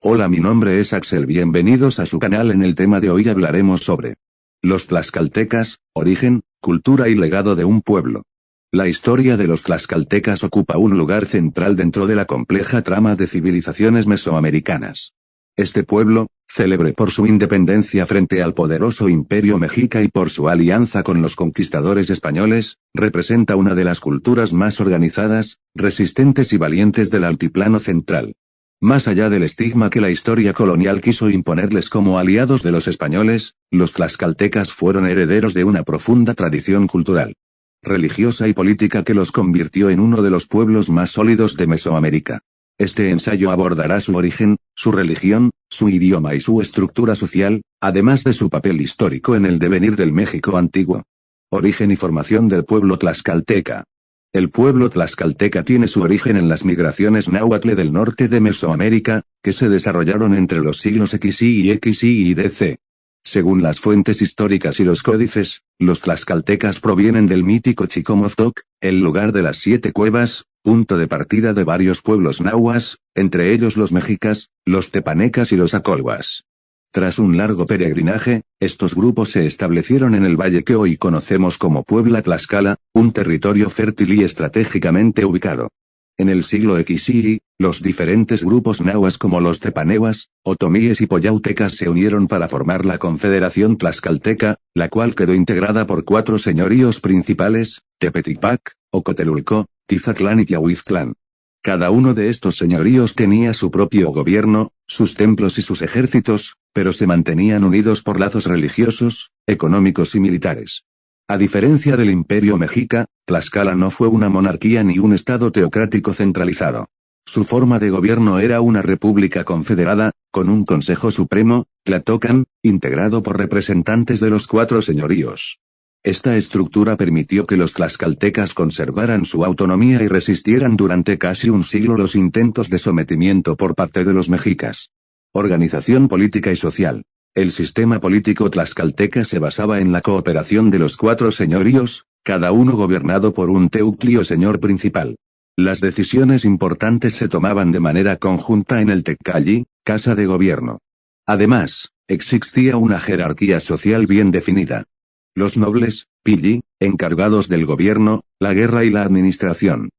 Hola, mi nombre es Axel, bienvenidos a su canal. En el tema de hoy hablaremos sobre los tlaxcaltecas, origen, cultura y legado de un pueblo. La historia de los tlaxcaltecas ocupa un lugar central dentro de la compleja trama de civilizaciones mesoamericanas. Este pueblo, célebre por su independencia frente al poderoso imperio mexica y por su alianza con los conquistadores españoles, representa una de las culturas más organizadas, resistentes y valientes del altiplano central. Más allá del estigma que la historia colonial quiso imponerles como aliados de los españoles, los tlaxcaltecas fueron herederos de una profunda tradición cultural, religiosa y política que los convirtió en uno de los pueblos más sólidos de Mesoamérica. Este ensayo abordará su origen, su religión, su idioma y su estructura social, además de su papel histórico en el devenir del México antiguo. Origen y formación del pueblo tlaxcalteca. El pueblo tlaxcalteca tiene su origen en las migraciones náhuatl del norte de Mesoamérica, que se desarrollaron entre los siglos XY y XY y DC. Según las fuentes históricas y los códices, los tlaxcaltecas provienen del mítico Chicomoztoc, el lugar de las 7 cuevas, punto de partida de varios pueblos nahuas, entre ellos los mexicas, los tepanecas y los acolhuas. Tras un largo peregrinaje, estos grupos se establecieron en el valle que hoy conocemos como Puebla Tlaxcala, un territorio fértil y estratégicamente ubicado. En el siglo XY, los diferentes grupos nahuas como los tepanehuas, otomíes y poyautecas se unieron para formar la Confederación Tlaxcalteca, la cual quedó integrada por 4 señoríos principales: Tepetipac, Ocotelulco, Tizatlán y Tiahuiztlán. Cada uno de estos señoríos tenía su propio gobierno, sus templos y sus ejércitos, pero se mantenían unidos por lazos religiosos, económicos y militares. A diferencia del imperio mexica, Tlaxcala no fue una monarquía ni un estado teocrático centralizado. Su forma de gobierno era una república confederada, con un consejo supremo, Tlatocan, integrado por representantes de los 4 señoríos. Esta estructura permitió que los tlaxcaltecas conservaran su autonomía y resistieran durante casi un siglo los intentos de sometimiento por parte de los mexicas. Organización política y social. El sistema político tlaxcalteca se basaba en la cooperación de los 4 señoríos, cada uno gobernado por un teucli o señor principal. Las decisiones importantes se tomaban de manera conjunta en el tecalli, casa de gobierno. Además, existía una jerarquía social bien definida. Los nobles, pilli, encargados del gobierno, la guerra y la administración.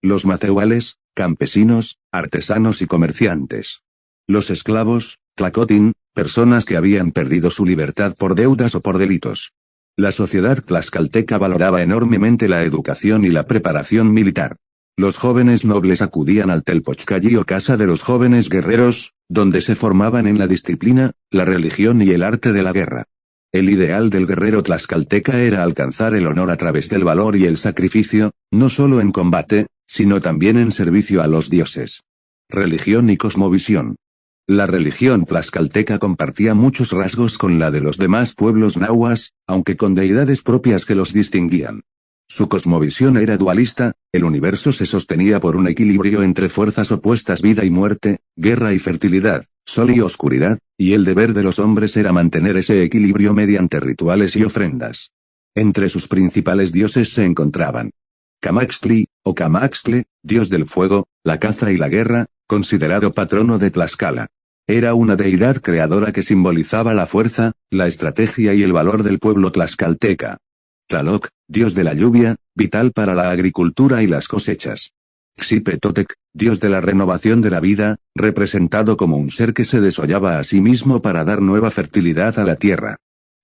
Los macehuales, campesinos, artesanos y comerciantes. Los esclavos, tlacotin, personas que habían perdido su libertad por deudas o por delitos. La sociedad tlaxcalteca valoraba enormemente la educación y la preparación militar. Los jóvenes nobles acudían al telpochcalli o casa de los jóvenes guerreros, donde se formaban en la disciplina, la religión y el arte de la guerra. El ideal del guerrero tlaxcalteca era alcanzar el honor a través del valor y el sacrificio, no solo en combate, sino también en servicio a los dioses. Religión y cosmovisión. La religión tlaxcalteca compartía muchos rasgos con la de los demás pueblos nahuas, aunque con deidades propias que los distinguían. Su cosmovisión era dualista, el universo se sostenía por un equilibrio entre fuerzas opuestas: vida y muerte, guerra y fertilidad, sol y oscuridad, y el deber de los hombres era mantener ese equilibrio mediante rituales y ofrendas. Entre sus principales dioses se encontraban Camaxtli, o Camaxtle, dios del fuego, la caza y la guerra, considerado patrono de Tlaxcala. Era una deidad creadora que simbolizaba la fuerza, la estrategia y el valor del pueblo tlaxcalteca. Tlaloc, dios de la lluvia, vital para la agricultura y las cosechas. Xipetotec, dios de la renovación de la vida, representado como un ser que se desollaba a sí mismo para dar nueva fertilidad a la tierra.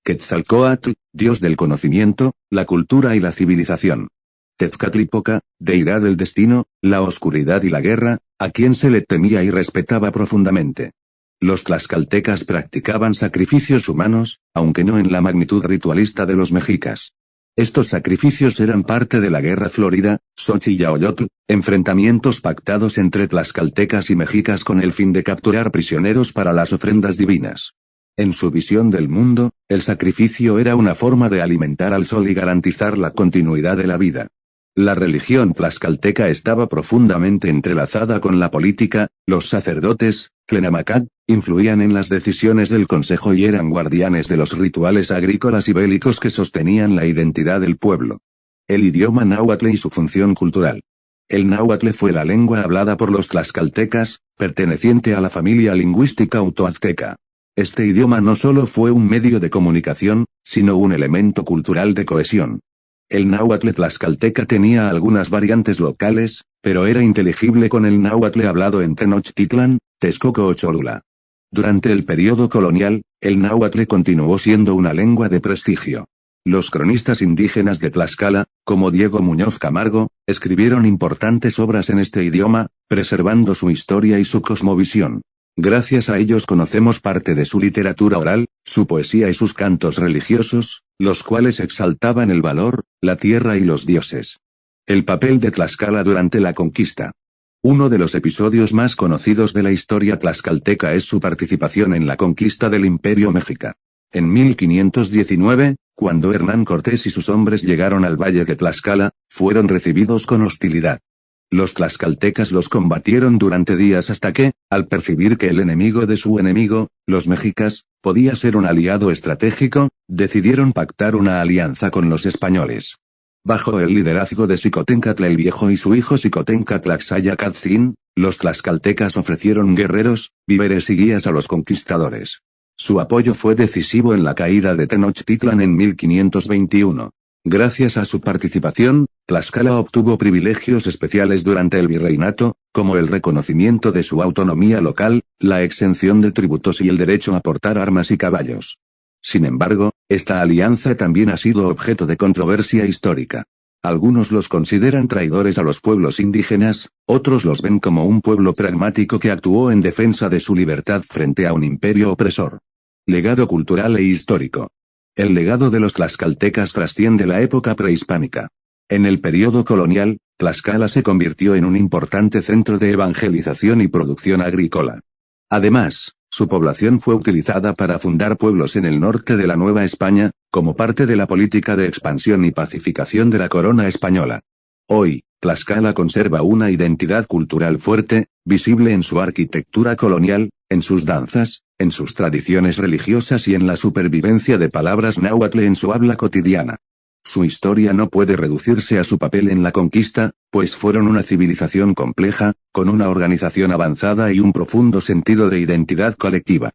Quetzalcóatl, dios del conocimiento, la cultura y la civilización. Tezcatlipoca, deidad del destino, la oscuridad y la guerra, a quien se le temía y respetaba profundamente. Los tlaxcaltecas practicaban sacrificios humanos, aunque no en la magnitud ritualista de los mexicas. Estos sacrificios eran parte de la guerra florida, Xochillaoyotl, enfrentamientos pactados entre tlaxcaltecas y mexicas con el fin de capturar prisioneros para las ofrendas divinas. En su visión del mundo, el sacrificio era una forma de alimentar al sol y garantizar la continuidad de la vida. La religión tlaxcalteca estaba profundamente entrelazada con la política. Los sacerdotes, Tlenamacat, influían en las decisiones del consejo y eran guardianes de los rituales agrícolas y bélicos que sostenían la identidad del pueblo. El idioma náhuatl y su función cultural. El náhuatl fue la lengua hablada por los tlaxcaltecas, perteneciente a la familia lingüística utoazteca. Este idioma no solo fue un medio de comunicación, sino un elemento cultural de cohesión. El náhuatl tlaxcalteca tenía algunas variantes locales, pero era inteligible con el náhuatl hablado en Tenochtitlan, Texcoco o Cholula. Durante el periodo colonial, el náhuatl continuó siendo una lengua de prestigio. Los cronistas indígenas de Tlaxcala, como Diego Muñoz Camargo, escribieron importantes obras en este idioma, preservando su historia y su cosmovisión. Gracias a ellos conocemos parte de su literatura oral, su poesía y sus cantos religiosos, los cuales exaltaban el valor, la tierra y los dioses. El papel de Tlaxcala durante la conquista. Uno de los episodios más conocidos de la historia tlaxcalteca es su participación en la conquista del Imperio Mexica. En 1519, cuando Hernán Cortés y sus hombres llegaron al valle de Tlaxcala, fueron recibidos con hostilidad. Los tlaxcaltecas los combatieron durante días hasta que, al percibir que el enemigo de su enemigo, los mexicas, podía ser un aliado estratégico, decidieron pactar una alianza con los españoles. Bajo el liderazgo de Xicoténcatl el Viejo y su hijo Xicoténcatl Axayacatzin, los tlaxcaltecas ofrecieron guerreros, víveres y guías a los conquistadores. Su apoyo fue decisivo en la caída de Tenochtitlan en 1521. Gracias a su participación, Tlaxcala obtuvo privilegios especiales durante el virreinato, como el reconocimiento de su autonomía local, la exención de tributos y el derecho a portar armas y caballos. Sin embargo, esta alianza también ha sido objeto de controversia histórica. Algunos los consideran traidores a los pueblos indígenas, otros los ven como un pueblo pragmático que actuó en defensa de su libertad frente a un imperio opresor. Legado cultural e histórico. El legado de los tlaxcaltecas trasciende la época prehispánica. En el periodo colonial, Tlaxcala se convirtió en un importante centro de evangelización y producción agrícola. Además, su población fue utilizada para fundar pueblos en el norte de la Nueva España, como parte de la política de expansión y pacificación de la corona española. Hoy, Tlaxcala conserva una identidad cultural fuerte, visible en su arquitectura colonial, en sus danzas, en sus tradiciones religiosas y en la supervivencia de palabras náhuatl en su habla cotidiana. Su historia no puede reducirse a su papel en la conquista, pues fueron una civilización compleja, con una organización avanzada y un profundo sentido de identidad colectiva.